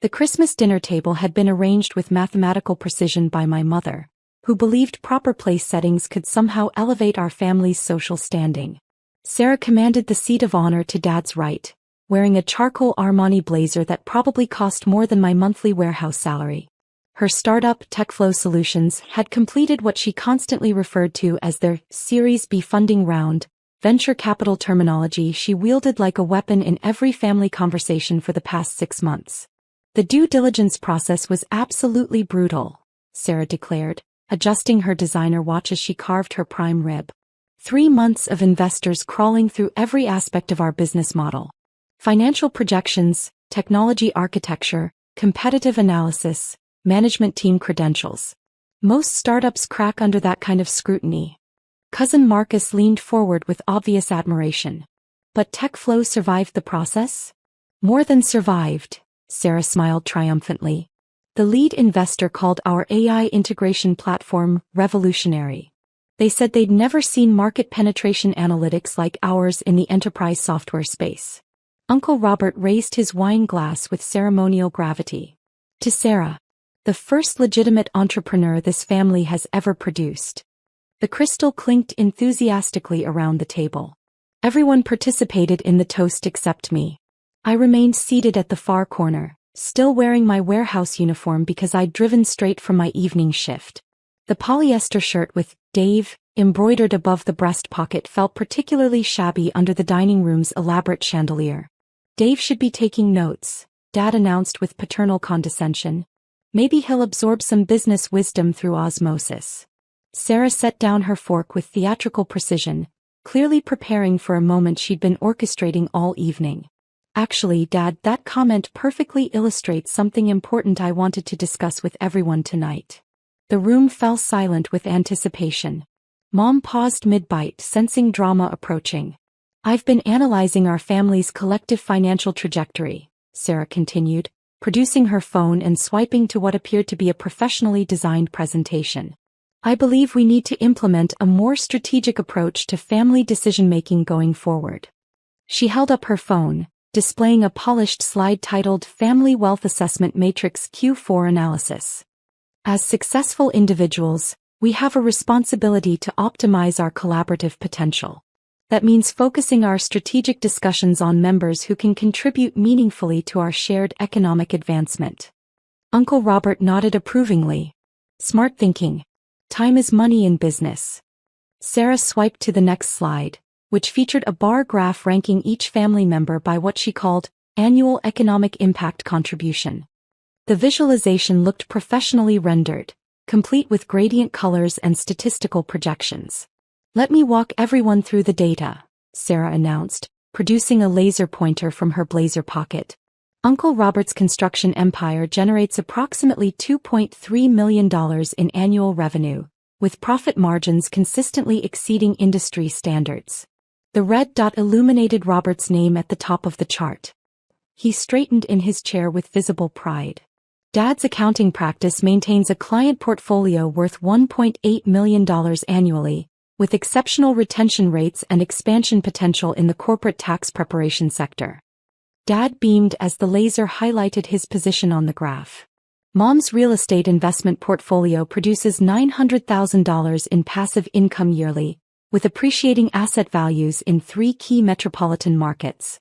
The Christmas dinner table had been arranged with mathematical precision by my mother, who believed proper place settings could somehow elevate our family's social standing. Sarah commanded the seat of honor to Dad's right, wearing a charcoal Armani blazer that probably cost more than my monthly warehouse salary. Her startup, TechFlow Solutions, had completed what she constantly referred to as their Series B funding round, venture capital terminology she wielded like a weapon in every family conversation for the past 6 months. The due diligence process was absolutely brutal, Sarah declared, adjusting her designer watch as she carved her prime rib. 3 months of investors crawling through every aspect of our business model. Financial projections, technology architecture, competitive analysis, management team credentials. Most startups crack under that kind of scrutiny. Cousin Marcus leaned forward with obvious admiration. But TechFlow survived the process? More than survived, Sarah smiled triumphantly. The lead investor called our AI integration platform revolutionary. They said they'd never seen market penetration analytics like ours in the enterprise software space. Uncle Robert raised his wine glass with ceremonial gravity. To Sarah, the first legitimate entrepreneur this family has ever produced. The crystal clinked enthusiastically around the table. Everyone participated in the toast except me. I remained seated at the far corner, still wearing my warehouse uniform because I'd driven straight from my evening shift. The polyester shirt with Dave embroidered above the breast pocket felt particularly shabby under the dining room's elaborate chandelier. Dave should be taking notes, Dad announced with paternal condescension. Maybe he'll absorb some business wisdom through osmosis. Sarah set down her fork with theatrical precision, clearly preparing for a moment she'd been orchestrating all evening. Actually, Dad, that comment perfectly illustrates something important I wanted to discuss with everyone tonight. The room fell silent with anticipation. Mom paused mid-bite, sensing drama approaching. I've been analyzing our family's collective financial trajectory, Sarah continued, producing her phone and swiping to what appeared to be a professionally designed presentation. I believe we need to implement a more strategic approach to family decision-making going forward. She held up her phone, displaying a polished slide titled Family Wealth Assessment Matrix Q4 Analysis. As successful individuals, we have a responsibility to optimize our collaborative potential. That means focusing our strategic discussions on members who can contribute meaningfully to our shared economic advancement. Uncle Robert nodded approvingly. Smart thinking. Time is money in business. Sarah swiped to the next slide, which featured a bar graph ranking each family member by what she called annual economic impact contribution. The visualization looked professionally rendered, complete with gradient colors and statistical projections. Let me walk everyone through the data, Sarah announced, producing a laser pointer from her blazer pocket. Uncle Robert's construction empire generates approximately $2.3 million in annual revenue, with profit margins consistently exceeding industry standards. The red dot illuminated Robert's name at the top of the chart. He straightened in his chair with visible pride. Dad's accounting practice maintains a client portfolio worth $1.8 million annually, with exceptional retention rates and expansion potential in the corporate tax preparation sector. Dad beamed as the laser highlighted his position on the graph. Mom's real estate investment portfolio produces $900,000 in passive income yearly, with appreciating asset values in 3 key metropolitan markets.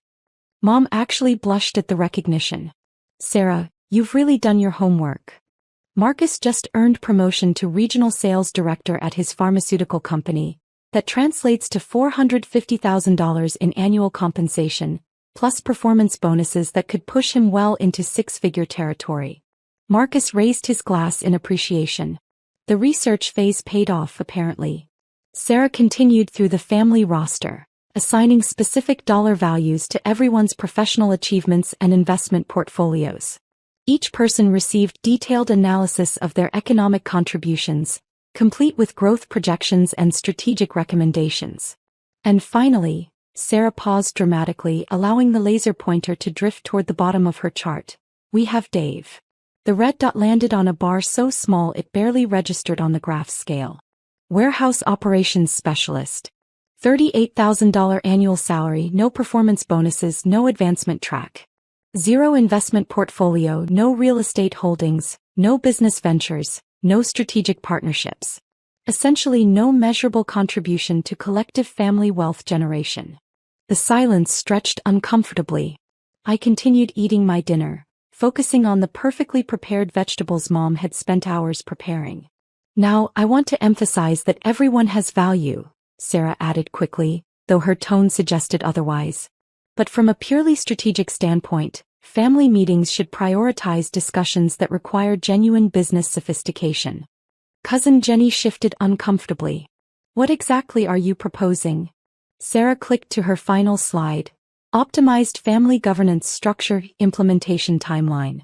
Mom actually blushed at the recognition. Sarah, you've really done your homework. Marcus just earned promotion to regional sales director at his pharmaceutical company. That translates to $450,000 in annual compensation, plus performance bonuses that could push him well into 6-figure territory. Marcus raised his glass in appreciation. The research phase paid off, apparently. Sarah continued through the family roster, assigning specific dollar values to everyone's professional achievements and investment portfolios. Each person received detailed analysis of their economic contributions, complete with growth projections and strategic recommendations. And finally, Sarah paused dramatically, allowing the laser pointer to drift toward the bottom of her chart. We have Dave. The red dot landed on a bar so small it barely registered on the graph scale. Warehouse Operations Specialist. $38,000 annual salary, no performance bonuses, no advancement track. Zero investment portfolio, no real estate holdings, no business ventures, no strategic partnerships. Essentially no measurable contribution to collective family wealth generation. The silence stretched uncomfortably. I continued eating my dinner, focusing on the perfectly prepared vegetables Mom had spent hours preparing. Now, I want to emphasize that everyone has value, Sarah added quickly, though her tone suggested otherwise. But from a purely strategic standpoint, family meetings should prioritize discussions that require genuine business sophistication. Cousin Jenny shifted uncomfortably. What exactly are you proposing? Sarah clicked to her final slide. Optimized family governance structure implementation timeline.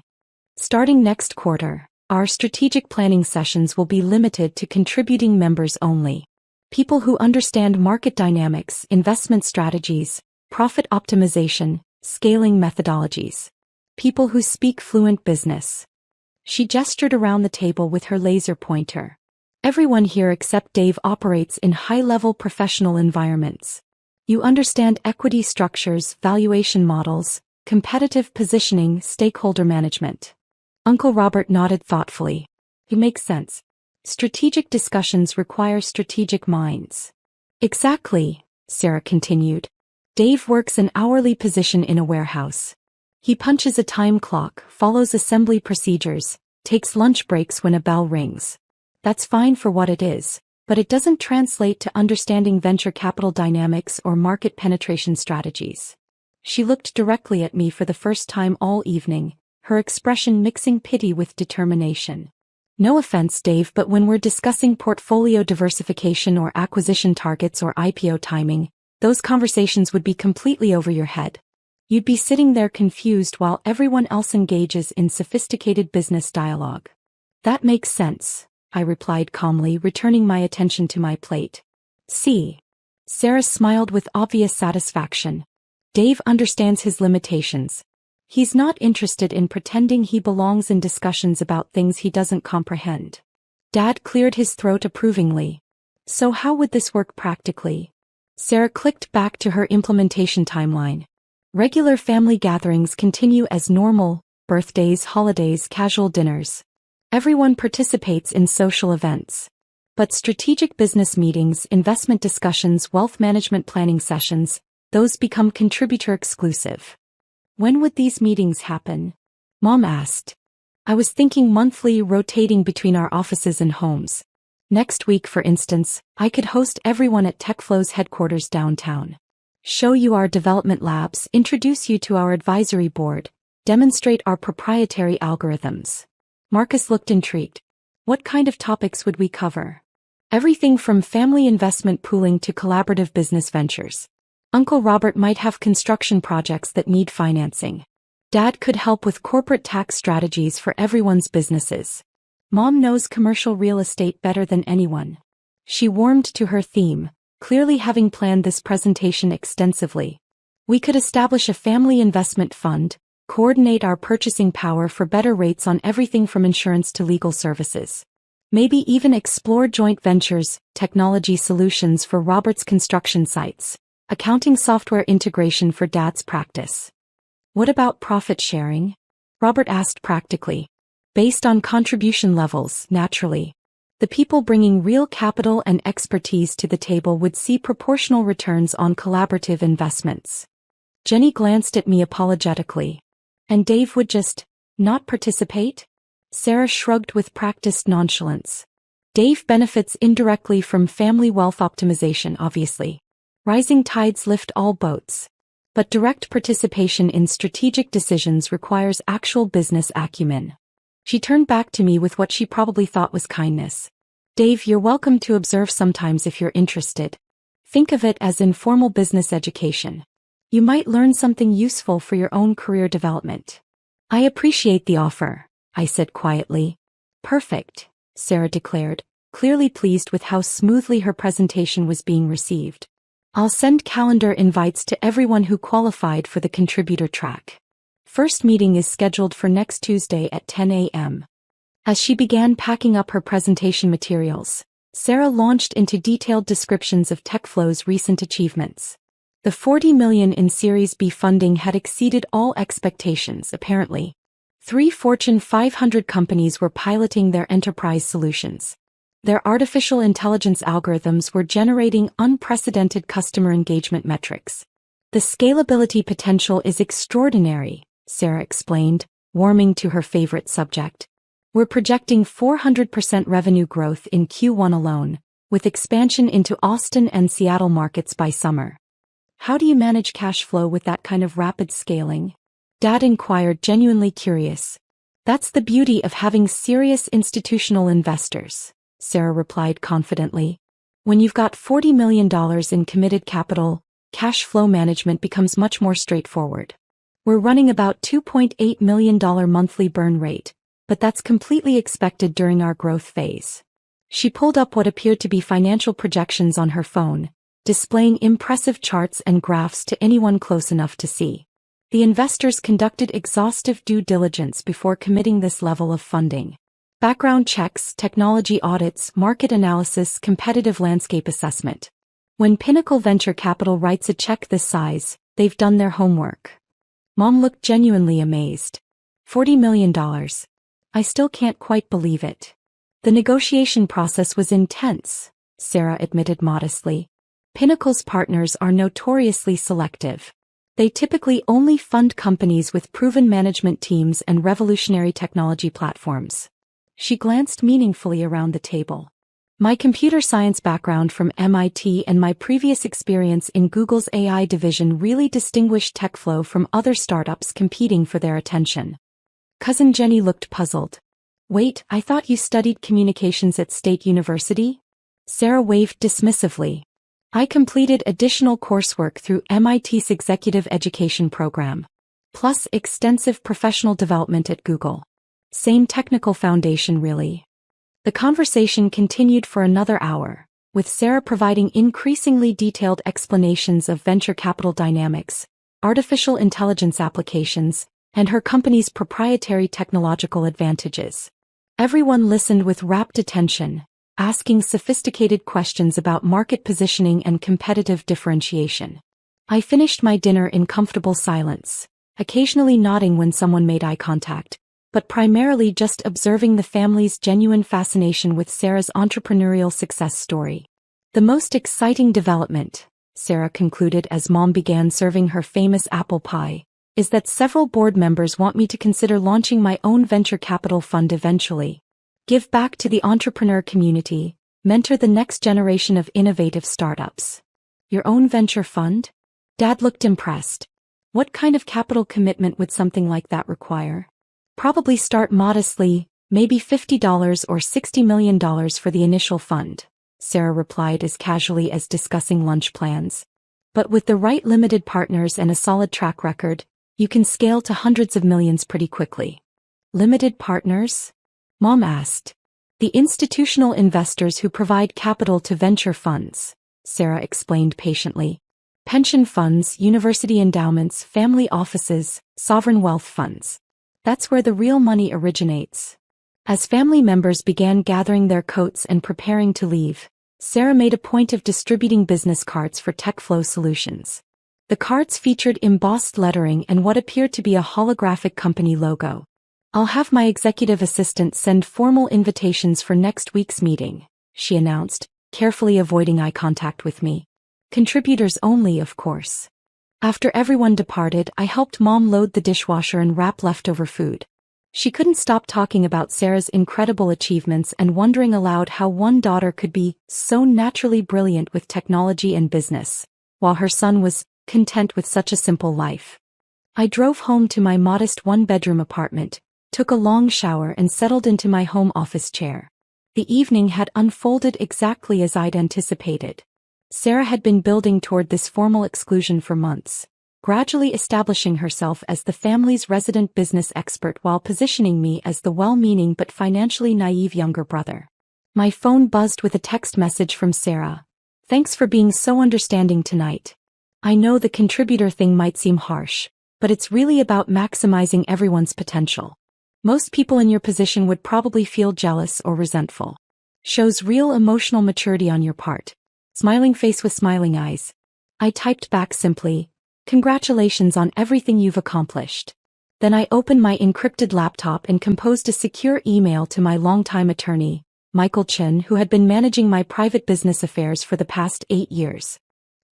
Starting next quarter, our strategic planning sessions will be limited to contributing members only. People who understand market dynamics, investment strategies, profit optimization, scaling methodologies. People who speak fluent business. She gestured around the table with her laser pointer. Everyone here except Dave operates in high-level professional environments. You understand equity structures, valuation models, competitive positioning, stakeholder management. Uncle Robert nodded thoughtfully. It makes sense. Strategic discussions require strategic minds. Exactly, Sarah continued. Dave works an hourly position in a warehouse. He punches a time clock, follows assembly procedures, takes lunch breaks when a bell rings. That's fine for what it is, but it doesn't translate to understanding venture capital dynamics or market penetration strategies. She looked directly at me for the first time all evening, her expression mixing pity with determination. No offense, Dave, but when we're discussing portfolio diversification or acquisition targets or IPO timing, those conversations would be completely over your head. You'd be sitting there confused while everyone else engages in sophisticated business dialogue. That makes sense, I replied calmly, returning my attention to my plate. See. Sarah smiled with obvious satisfaction. Dave understands his limitations. He's not interested in pretending he belongs in discussions about things he doesn't comprehend. Dad cleared his throat approvingly. So how would this work practically? Sarah clicked back to her implementation timeline. Regular family gatherings continue as normal, birthdays, holidays, casual dinners. Everyone participates in social events. But strategic business meetings, investment discussions, wealth management planning sessions, those become contributor exclusive. When would these meetings happen? Mom asked. I was thinking monthly, rotating between our offices and homes. Next week, for instance, I could host everyone at TechFlow's headquarters downtown. Show you our development labs, introduce you to our advisory board, demonstrate our proprietary algorithms. Marcus looked intrigued. What kind of topics would we cover? Everything from family investment pooling to collaborative business ventures. Uncle Robert might have construction projects that need financing. Dad could help with corporate tax strategies for everyone's businesses. Mom knows commercial real estate better than anyone. She warmed to her theme, clearly having planned this presentation extensively. We could establish a family investment fund, coordinate our purchasing power for better rates on everything from insurance to legal services. Maybe even explore joint ventures, technology solutions for Robert's construction sites, accounting software integration for Dad's practice. What about profit sharing? Robert asked practically. Based on contribution levels, naturally. The people bringing real capital and expertise to the table would see proportional returns on collaborative investments. Jenny glanced at me apologetically. And Dave would just not participate? Sarah shrugged with practiced nonchalance. Dave benefits indirectly from family wealth optimization, obviously. Rising tides lift all boats. But direct participation in strategic decisions requires actual business acumen. She turned back to me with what she probably thought was kindness. Dave, you're welcome to observe sometimes if you're interested. Think of it as informal business education. You might learn something useful for your own career development. I appreciate the offer, I said quietly. Perfect, Sarah declared, clearly pleased with how smoothly her presentation was being received. I'll send calendar invites to everyone who qualified for the contributor track. First meeting is scheduled for next Tuesday at 10 a.m. As she began packing up her presentation materials, Sarah launched into detailed descriptions of TechFlow's recent achievements. The $40 million in Series B funding had exceeded all expectations, apparently. 3 Fortune 500 companies were piloting their enterprise solutions. Their artificial intelligence algorithms were generating unprecedented customer engagement metrics. The scalability potential is extraordinary, Sarah explained, warming to her favorite subject. We're projecting 400% revenue growth in Q1 alone, with expansion into Austin and Seattle markets by summer. How do you manage cash flow with that kind of rapid scaling? Dad inquired, genuinely curious. That's the beauty of having serious institutional investors, Sarah replied confidently. When you've got $40 million in committed capital, cash flow management becomes much more straightforward. We're running about $2.8 million monthly burn rate, but that's completely expected during our growth phase. She pulled up what appeared to be financial projections on her phone, displaying impressive charts and graphs to anyone close enough to see. The investors conducted exhaustive due diligence before committing this level of funding. Background checks, technology audits, market analysis, competitive landscape assessment. When Pinnacle Venture Capital writes a check this size, they've done their homework. Mom looked genuinely amazed. $40 million. I still can't quite believe it. The negotiation process was intense, Sarah admitted modestly. Pinnacle's partners are notoriously selective. They typically only fund companies with proven management teams and revolutionary technology platforms. She glanced meaningfully around the table. My computer science background from MIT and my previous experience in Google's AI division really distinguished TechFlow from other startups competing for their attention. Cousin Jenny looked puzzled. Wait, I thought you studied communications at State University? Sarah waved dismissively. I completed additional coursework through MIT's executive education program, plus extensive professional development at Google. Same technical foundation, really. The conversation continued for another hour, with Sarah providing increasingly detailed explanations of venture capital dynamics, artificial intelligence applications, and her company's proprietary technological advantages. Everyone listened with rapt attention, asking sophisticated questions about market positioning and competitive differentiation. I finished my dinner in comfortable silence, occasionally nodding when someone made eye contact, but primarily just observing the family's genuine fascination with Sarah's entrepreneurial success story. The most exciting development, Sarah concluded as Mom began serving her famous apple pie, is that several board members want me to consider launching my own venture capital fund eventually. Give back to the entrepreneur community, mentor the next generation of innovative startups. Your own venture fund? Dad looked impressed. What kind of capital commitment would something like that require? Probably start modestly, maybe $50 or $60 million for the initial fund, Sarah replied as casually as discussing lunch plans. But with the right limited partners and a solid track record, you can scale to hundreds of millions pretty quickly. Limited partners? Mom asked. The institutional investors who provide capital to venture funds, Sarah explained patiently. Pension funds, university endowments, family offices, sovereign wealth funds. That's where the real money originates. As family members began gathering their coats and preparing to leave, Sarah made a point of distributing business cards for TechFlow Solutions. The cards featured embossed lettering and what appeared to be a holographic company logo. I'll have my executive assistant send formal invitations for next week's meeting, she announced, carefully avoiding eye contact with me. Contributors only, of course. After everyone departed, I helped Mom load the dishwasher and wrap leftover food. She couldn't stop talking about Sarah's incredible achievements and wondering aloud how one daughter could be so naturally brilliant with technology and business, while her son was content with such a simple life. I drove home to my modest one-bedroom apartment, took a long shower and settled into my home office chair. The evening had unfolded exactly as I'd anticipated. Sarah had been building toward this formal exclusion for months, gradually establishing herself as the family's resident business expert while positioning me as the well-meaning but financially naive younger brother. My phone buzzed with a text message from Sarah. Thanks for being so understanding tonight. I know the contributor thing might seem harsh, but it's really about maximizing everyone's potential. Most people in your position would probably feel jealous or resentful. Shows real emotional maturity on your part. Smiling face with smiling eyes. I typed back simply, "Congratulations on everything you've accomplished." Then I opened my encrypted laptop and composed a secure email to my longtime attorney, Michael Chin, who had been managing my private business affairs for the past 8 years.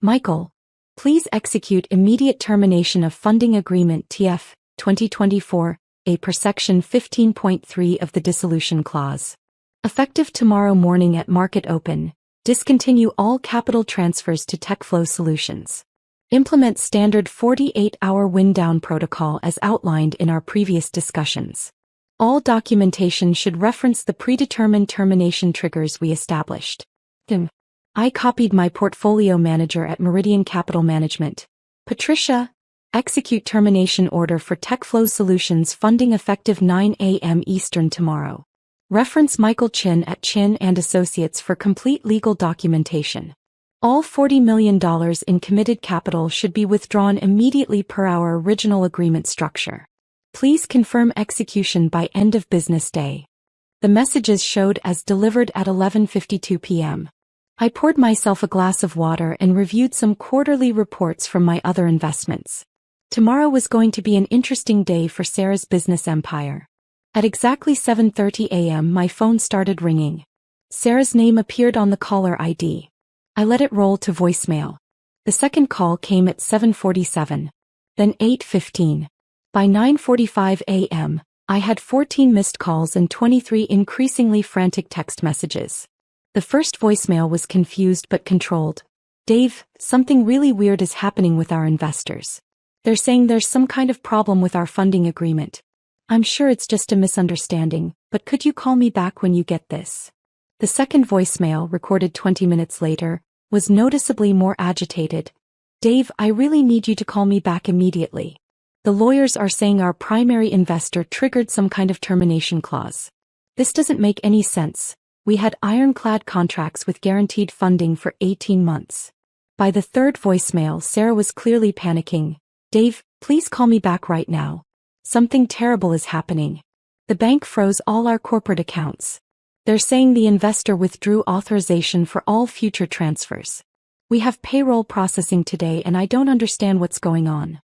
"Michael, please execute immediate termination of funding agreement TF 2024, A per section 15.3 of the dissolution clause. Effective tomorrow morning at market open, discontinue all capital transfers to TechFlow Solutions. Implement standard 48-hour wind-down protocol as outlined in our previous discussions. All documentation should reference the predetermined termination triggers we established." I copied my portfolio manager at Meridian Capital Management. "Patricia, execute termination order for TechFlow Solutions funding effective 9 a.m. Eastern tomorrow. Reference Michael Chin at Chin & Associates for complete legal documentation. All $40 million in committed capital should be withdrawn immediately per our original agreement structure. Please confirm execution by end of business day." The messages showed as delivered at 11:52 p.m. I poured myself a glass of water and reviewed some quarterly reports from my other investments. Tomorrow was going to be an interesting day for Sarah's business empire. At exactly 7:30 a.m. my phone started ringing. Sarah's name appeared on the caller ID. I let it roll to voicemail. The second call came at 7:47. Then 8:15. By 9:45 a.m., I had 14 missed calls and 23 increasingly frantic text messages. The first voicemail was confused but controlled. "Dave, something really weird is happening with our investors. They're saying there's some kind of problem with our funding agreement. I'm sure it's just a misunderstanding, but could you call me back when you get this?" The second voicemail, recorded 20 minutes later, was noticeably more agitated. "Dave, I really need you to call me back immediately. The lawyers are saying our primary investor triggered some kind of termination clause. This doesn't make any sense. We had ironclad contracts with guaranteed funding for 18 months. By the third voicemail, Sarah was clearly panicking. "Dave, please call me back right now. Something terrible is happening. The bank froze all our corporate accounts. They're saying the investor withdrew authorization for all future transfers. We have payroll processing today and I don't understand what's going on."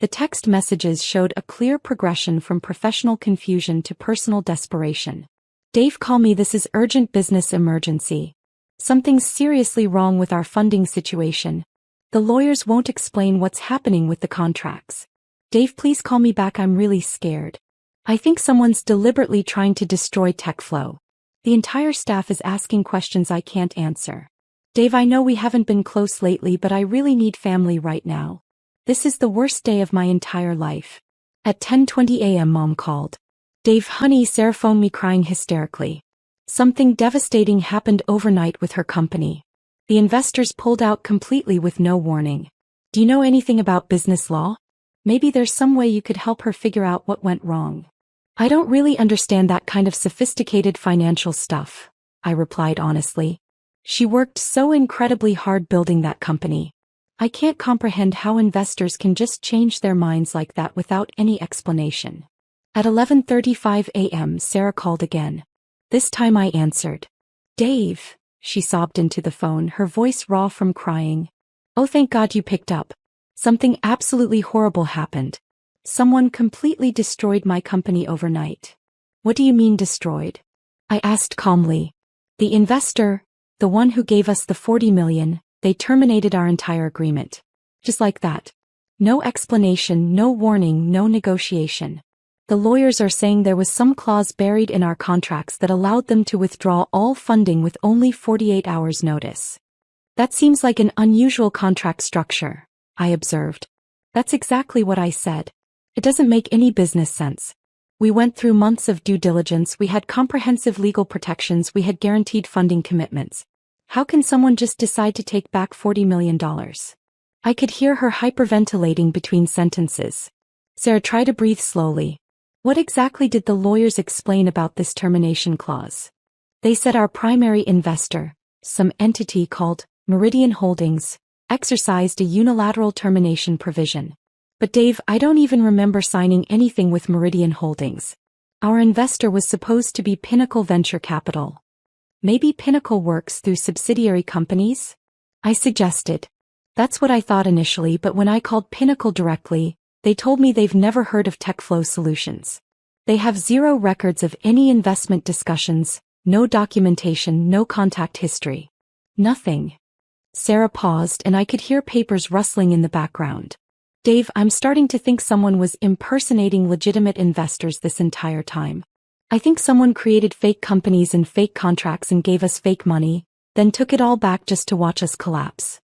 The text messages showed a clear progression from professional confusion to personal desperation. "Dave, call me, this is urgent business emergency. Something's seriously wrong with our funding situation. The lawyers won't explain what's happening with the contracts. Dave, please call me back, I'm really scared. I think someone's deliberately trying to destroy TechFlow. The entire staff is asking questions I can't answer. Dave, I know we haven't been close lately, but I really need family right now. This is the worst day of my entire life." At 10:20 a.m. Mom called. "Dave, honey," Sarah phoned me crying hysterically. "Something devastating happened overnight with her company. The investors pulled out completely with no warning. Do you know anything about business law? Maybe there's some way you could help her figure out what went wrong." "I don't really understand that kind of sophisticated financial stuff," I replied honestly. "She worked so incredibly hard building that company. I can't comprehend how investors can just change their minds like that without any explanation." At 11:35 a.m. Sarah called again. This time I answered. "Dave," she sobbed into the phone, her voice raw from crying. "Oh, thank God you picked up. Something absolutely horrible happened. Someone completely destroyed my company overnight." "What do you mean destroyed?" I asked calmly. "The investor, the one who gave us the $40 million, they terminated our entire agreement. Just like that. No explanation, no warning, no negotiation. The lawyers are saying there was some clause buried in our contracts that allowed them to withdraw all funding with only 48 hours notice." "That seems like an unusual contract structure," I observed. "That's exactly what I said. It doesn't make any business sense. We went through months of due diligence, we had comprehensive legal protections, we had guaranteed funding commitments. How can someone just decide to take back $40 million? I could hear her hyperventilating between sentences. Sarah tried to breathe slowly. "What exactly did the lawyers explain about this termination clause?" "They said our primary investor, some entity called Meridian Holdings, exercised a unilateral termination provision. But Dave, I don't even remember signing anything with Meridian Holdings. Our investor was supposed to be Pinnacle Venture Capital. Maybe Pinnacle works through subsidiary companies?" I suggested. That's what I thought initially, but when I called Pinnacle directly, they told me they've never heard of TechFlow Solutions. They have zero records of any investment discussions, no documentation, no contact history. Nothing. Sarah paused and I could hear papers rustling in the background. Dave, I'm starting to think someone was impersonating legitimate investors this entire time. I think someone created fake companies and fake contracts and gave us fake money, then took it all back just to watch us collapse.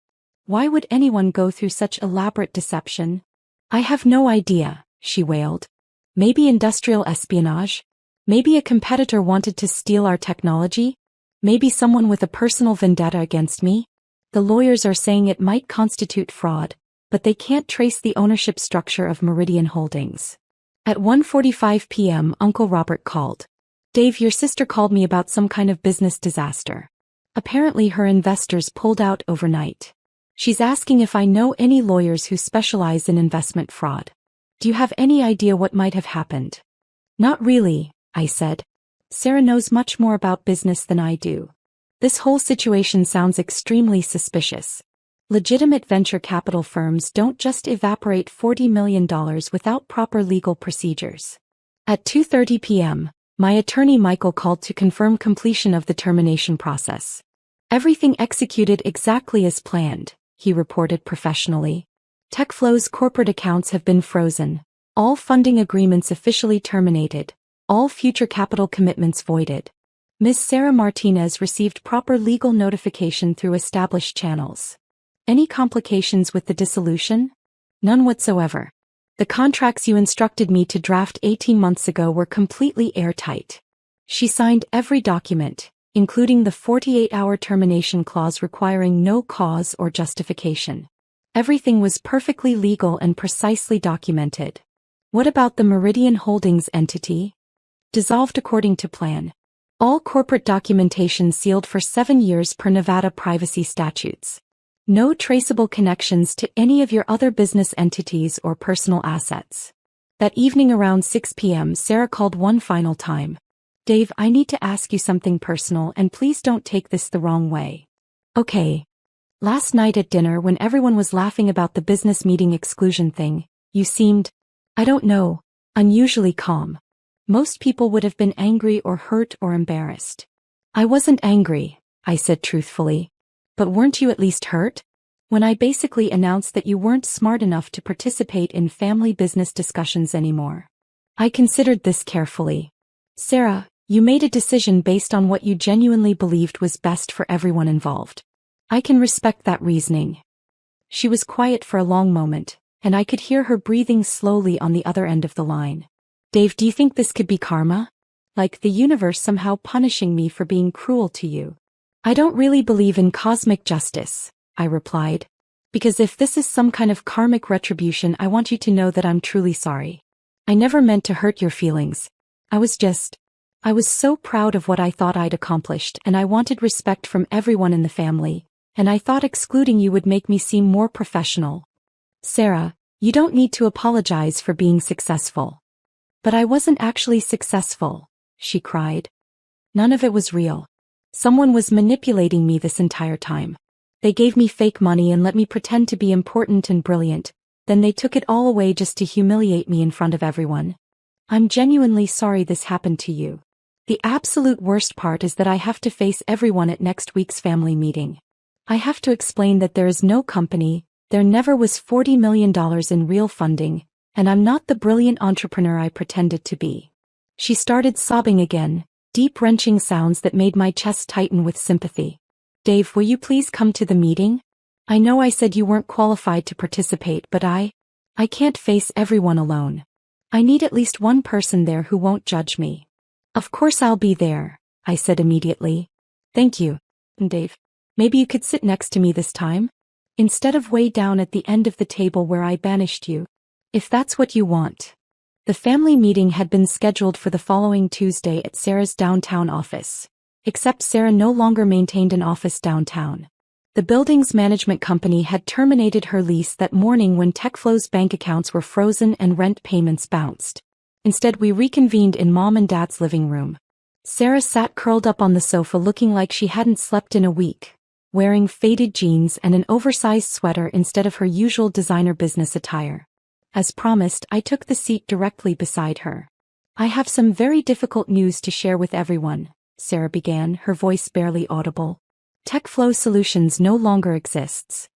Why would anyone go through such elaborate deception? I have no idea, she wailed. Maybe industrial espionage? Maybe a competitor wanted to steal our technology? Maybe someone with a personal vendetta against me? The lawyers are saying it might constitute fraud, but they can't trace the ownership structure of Meridian Holdings. At 1:45 p.m. Uncle Robert called. Dave, your sister called me about some kind of business disaster. Apparently her investors pulled out overnight. She's asking if I know any lawyers who specialize in investment fraud. Do you have any idea what might have happened? Not really, I said. Sarah knows much more about business than I do. This whole situation sounds extremely suspicious. Legitimate venture capital firms don't just evaporate $40 million without proper legal procedures. At 2:30 p.m., my attorney Michael called to confirm completion of the termination process. Everything executed exactly as planned, he reported professionally. TechFlow's corporate accounts have been frozen, all funding agreements officially terminated, all future capital commitments voided. Ms. Sarah Martinez received proper legal notification through established channels. Any complications with the dissolution? None whatsoever. The contracts you instructed me to draft 18 months ago were completely airtight. She signed every document, including the 48-hour termination clause requiring no cause or justification. Everything was perfectly legal and precisely documented. What about the Meridian Holdings entity? Dissolved according to plan. All corporate documentation sealed for 7 years per Nevada privacy statutes. No traceable connections to any of your other business entities or personal assets. That evening around 6 p.m. Sarah called one final time. Dave, I need to ask you something personal and please don't take this the wrong way. Okay. Last night at dinner when everyone was laughing about the business meeting exclusion thing, you seemed, I don't know, unusually calm. Most people would have been angry or hurt or embarrassed. I wasn't angry, I said truthfully. But weren't you at least hurt? When I basically announced that you weren't smart enough to participate in family business discussions anymore. I considered this carefully. Sarah, you made a decision based on what you genuinely believed was best for everyone involved. I can respect that reasoning. She was quiet for a long moment, and I could hear her breathing slowly on the other end of the line. Dave, do you think this could be karma? Like the universe somehow punishing me for being cruel to you? I don't really believe in cosmic justice, I replied. Because if this is some kind of karmic retribution, I want you to know that I'm truly sorry. I never meant to hurt your feelings. I was so proud of what I thought I'd accomplished, and I wanted respect from everyone in the family, and I thought excluding you would make me seem more professional. Sarah, you don't need to apologize for being successful. But I wasn't actually successful, she cried. None of it was real. Someone was manipulating me this entire time. They gave me fake money and let me pretend to be important and brilliant, then they took it all away just to humiliate me in front of everyone. I'm genuinely sorry this happened to you. The absolute worst part is that I have to face everyone at next week's family meeting. I have to explain that there is no company, there never was $40 million in real funding, and I'm not the brilliant entrepreneur I pretended to be. She started sobbing again. Deep wrenching sounds that made my chest tighten with sympathy. Dave, will you please come to the meeting? I know I said you weren't qualified to participate, but I can't face everyone alone. I need at least one person there who won't judge me. Of course I'll be there, I said immediately. Thank you, Dave. Maybe you could sit next to me this time? Instead of way down at the end of the table where I banished you. If that's what you want. The family meeting had been scheduled for the following Tuesday at Sarah's downtown office. Except Sarah no longer maintained an office downtown. The building's management company had terminated her lease that morning when TechFlow's bank accounts were frozen and rent payments bounced. Instead, we reconvened in Mom and Dad's living room. Sarah sat curled up on the sofa looking like she hadn't slept in a week. wearing faded jeans and an oversized sweater instead of her usual designer business attire. As promised, I took the seat directly beside her. "I have some very difficult news to share with everyone," Sarah began, her voice barely audible. "TechFlow Solutions no longer exists."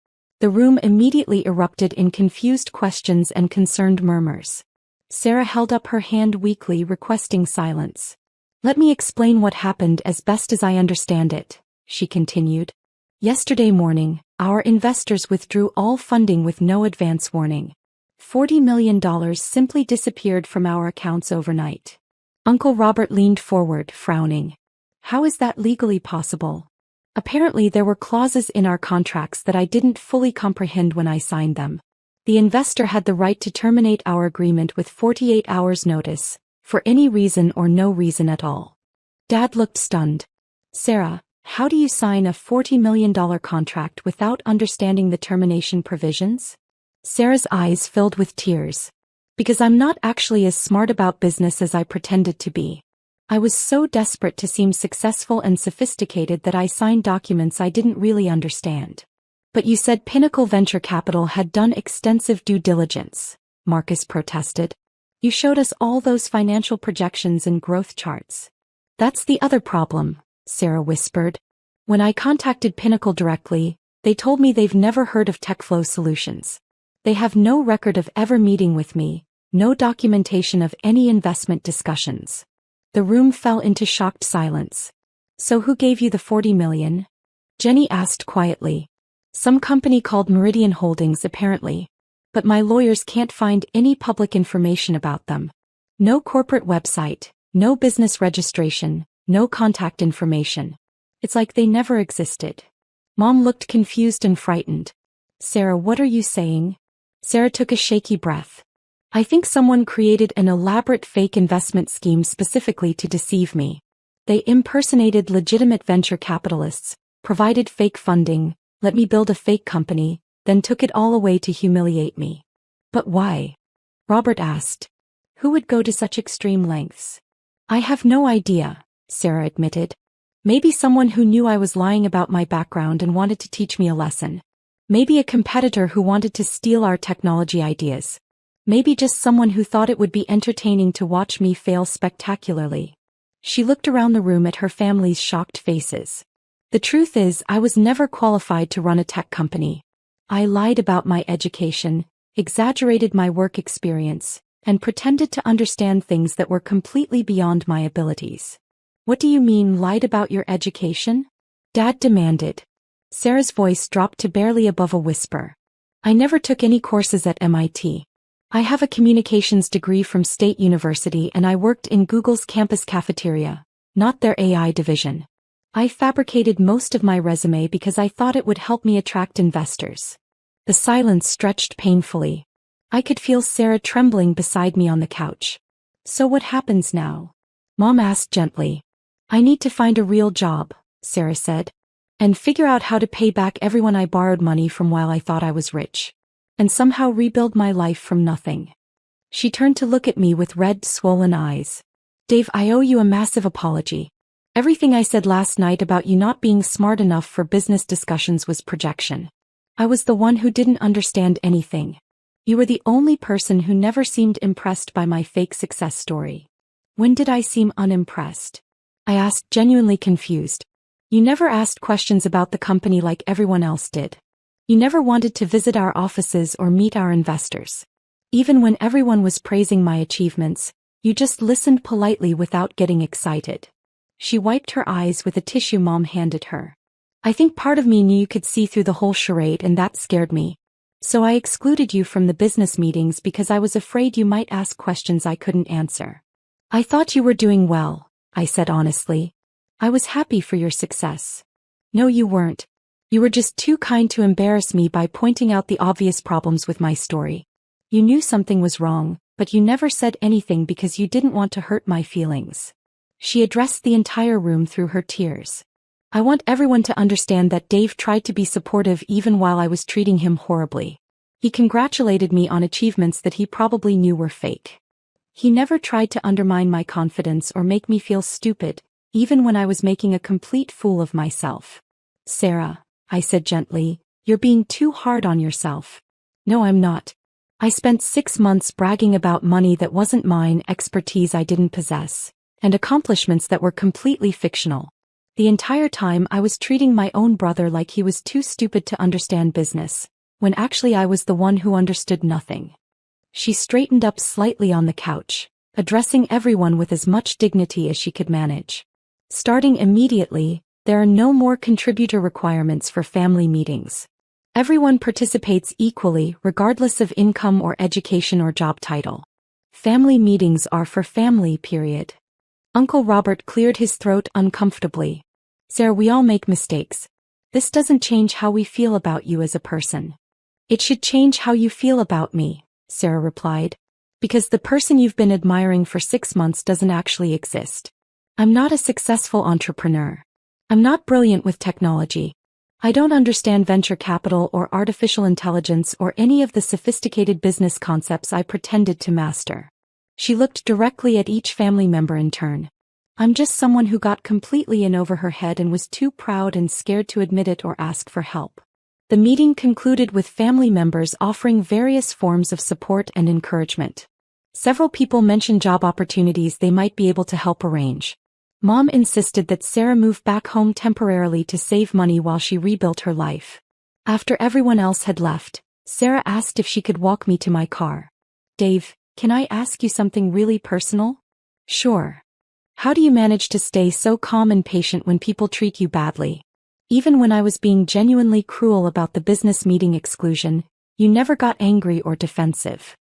The room immediately erupted in confused questions and concerned murmurs. Sarah held up her hand weakly, requesting silence. "Let me explain what happened as best as I understand it," she continued. "Yesterday morning, our investors withdrew all funding with no advance warning. $40 million simply disappeared from our accounts overnight." Uncle Robert leaned forward, frowning. "How is that legally possible?" "Apparently there were clauses in our contracts that I didn't fully comprehend when I signed them. The investor had the right to terminate our agreement with 48 hours notice, for any reason or no reason at all." Dad looked stunned. "Sarah, how do you sign a $40 million contract without understanding the termination provisions?" Sarah's eyes filled with tears. "Because I'm not actually as smart about business as I pretended to be. I was so desperate to seem successful and sophisticated that I signed documents I didn't really understand." "But you said Pinnacle Venture Capital had done extensive due diligence," Marcus protested. "You showed us all those financial projections and growth charts." "That's the other problem," Sarah whispered. "When I contacted Pinnacle directly, they told me they've never heard of TechFlow Solutions. They have no record of ever meeting with me, no documentation of any investment discussions." The room fell into shocked silence. "So who gave you the $40 million? Jenny asked quietly. "Some company called Meridian Holdings apparently. But my lawyers can't find any public information about them. No corporate website, no business registration, no contact information. It's like they never existed." Mom looked confused and frightened. "Sarah, what are you saying?" Sarah took a shaky breath. "I think someone created an elaborate fake investment scheme specifically to deceive me. They impersonated legitimate venture capitalists, provided fake funding, let me build a fake company, then took it all away to humiliate me." "But why?" Robert asked. "Who would go to such extreme lengths?" "I have no idea," Sarah admitted. "Maybe someone who knew I was lying about my background and wanted to teach me a lesson. Maybe a competitor who wanted to steal our technology ideas. Maybe just someone who thought it would be entertaining to watch me fail spectacularly." She looked around the room at her family's shocked faces. "The truth is, I was never qualified to run a tech company. I lied about my education, exaggerated my work experience, and pretended to understand things that were completely beyond my abilities." "What do you mean, lied about your education?" Dad demanded. Sarah's voice dropped to barely above a whisper. "I never took any courses at MIT. I have a communications degree from State University and I worked in Google's campus cafeteria, not their AI division. I fabricated most of my resume because I thought it would help me attract investors." The silence stretched painfully. I could feel Sarah trembling beside me on the couch. "So what happens now?" Mom asked gently. "I need to find a real job," Sarah said. "And figure out how to pay back everyone I borrowed money from while I thought I was rich. And somehow rebuild my life from nothing." She turned to look at me with red, swollen eyes. "Dave, I owe you a massive apology. Everything I said last night about you not being smart enough for business discussions was projection. I was the one who didn't understand anything. You were the only person who never seemed impressed by my fake success story." "When did I seem unimpressed?" I asked, genuinely confused. "You never asked questions about the company like everyone else did. You never wanted to visit our offices or meet our investors. Even when everyone was praising my achievements, you just listened politely without getting excited." She wiped her eyes with a tissue Mom handed her. "I think part of me knew you could see through the whole charade and that scared me. So I excluded you from the business meetings because I was afraid you might ask questions I couldn't answer." "I thought you were doing well," I said honestly. "I was happy for your success." "No, you weren't. You were just too kind to embarrass me by pointing out the obvious problems with my story. You knew something was wrong, but you never said anything because you didn't want to hurt my feelings." She addressed the entire room through her tears. "I want everyone to understand that Dave tried to be supportive even while I was treating him horribly. He congratulated me on achievements that he probably knew were fake. He never tried to undermine my confidence or make me feel stupid, even when I was making a complete fool of myself." "Sarah, I said gently. You're being too hard on yourself. No, I'm not. I spent 6 months bragging about money that wasn't mine, expertise I didn't possess, and accomplishments that were completely fictional. The entire time I was treating my own brother like he was too stupid to understand business, when actually I was the one who understood nothing. She straightened up slightly on the couch, addressing everyone with as much dignity as she could manage. Starting immediately, there are no more contributor requirements for family meetings. Everyone participates equally, regardless of income or education or job title. Family meetings are for family, period. Uncle Robert cleared his throat uncomfortably. Sarah, we all make mistakes. This doesn't change how we feel about you as a person. It should change how you feel about me, Sarah replied. Because the person you've been admiring for 6 months doesn't actually exist. I'm not a successful entrepreneur. I'm not brilliant with technology. I don't understand venture capital or artificial intelligence or any of the sophisticated business concepts I pretended to master. She looked directly at each family member in turn. I'm just someone who got completely in over her head and was too proud and scared to admit it or ask for help. The meeting concluded with family members offering various forms of support and encouragement. Several people mentioned job opportunities they might be able to help arrange. Mom insisted that Sarah move back home temporarily to save money while she rebuilt her life. After everyone else had left, Sarah asked if she could walk me to my car. Dave, can I ask you something really personal? Sure. How do you manage to stay so calm and patient when people treat you badly? Even when I was being genuinely cruel about the business meeting exclusion, you never got angry or defensive.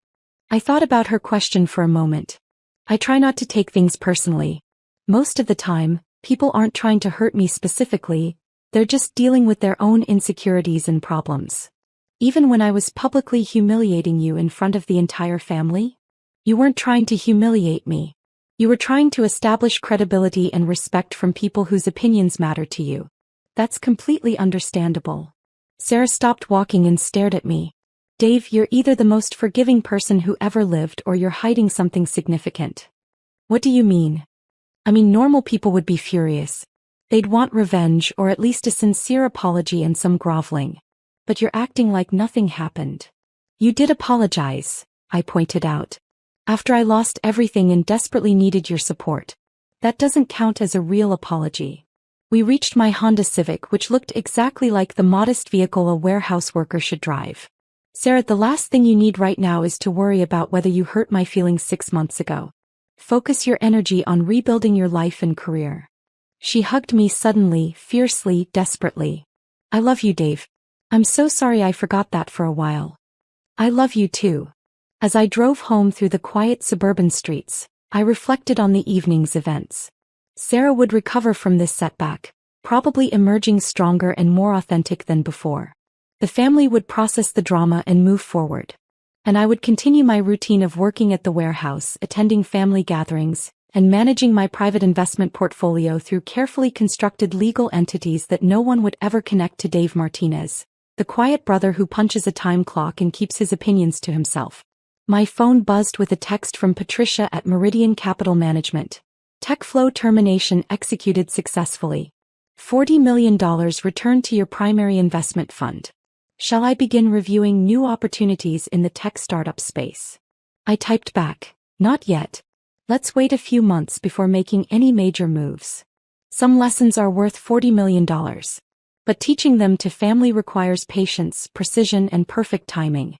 I thought about her question for a moment. I try not to take things personally. Most of the time, people aren't trying to hurt me specifically, they're just dealing with their own insecurities and problems. Even when I was publicly humiliating you in front of the entire family, you weren't trying to humiliate me. You were trying to establish credibility and respect from people whose opinions matter to you. That's completely understandable. Sarah stopped walking and stared at me. Dave, you're either the most forgiving person who ever lived or you're hiding something significant. What do you mean? I mean, normal people would be furious. They'd want revenge or at least a sincere apology and some groveling. But you're acting like nothing happened. You did apologize, I pointed out. After I lost everything and desperately needed your support. That doesn't count as a real apology. We reached my Honda Civic, which looked exactly like the modest vehicle a warehouse worker should drive. Sarah, the last thing you need right now is to worry about whether you hurt my feelings 6 months ago. Focus your energy on rebuilding your life and career. She hugged me suddenly, fiercely, desperately. I love you, Dave. I'm so sorry I forgot that for a while. I love you too. As I drove home through the quiet suburban streets, I reflected on the evening's events. Sarah would recover from this setback, probably emerging stronger and more authentic than before. The family would process the drama and move forward. And I would continue my routine of working at the warehouse, attending family gatherings, and managing my private investment portfolio through carefully constructed legal entities that no one would ever connect to Dave Martinez, the quiet brother who punches a time clock and keeps his opinions to himself. My phone buzzed with a text from Patricia at Meridian Capital Management. Tech flow termination executed successfully. $40 million returned to your primary investment fund. Shall I begin reviewing new opportunities in the tech startup space? I typed back, not yet. Let's wait a few months before making any major moves. Some lessons are worth $40 million. But teaching them to family requires patience, precision, and perfect timing.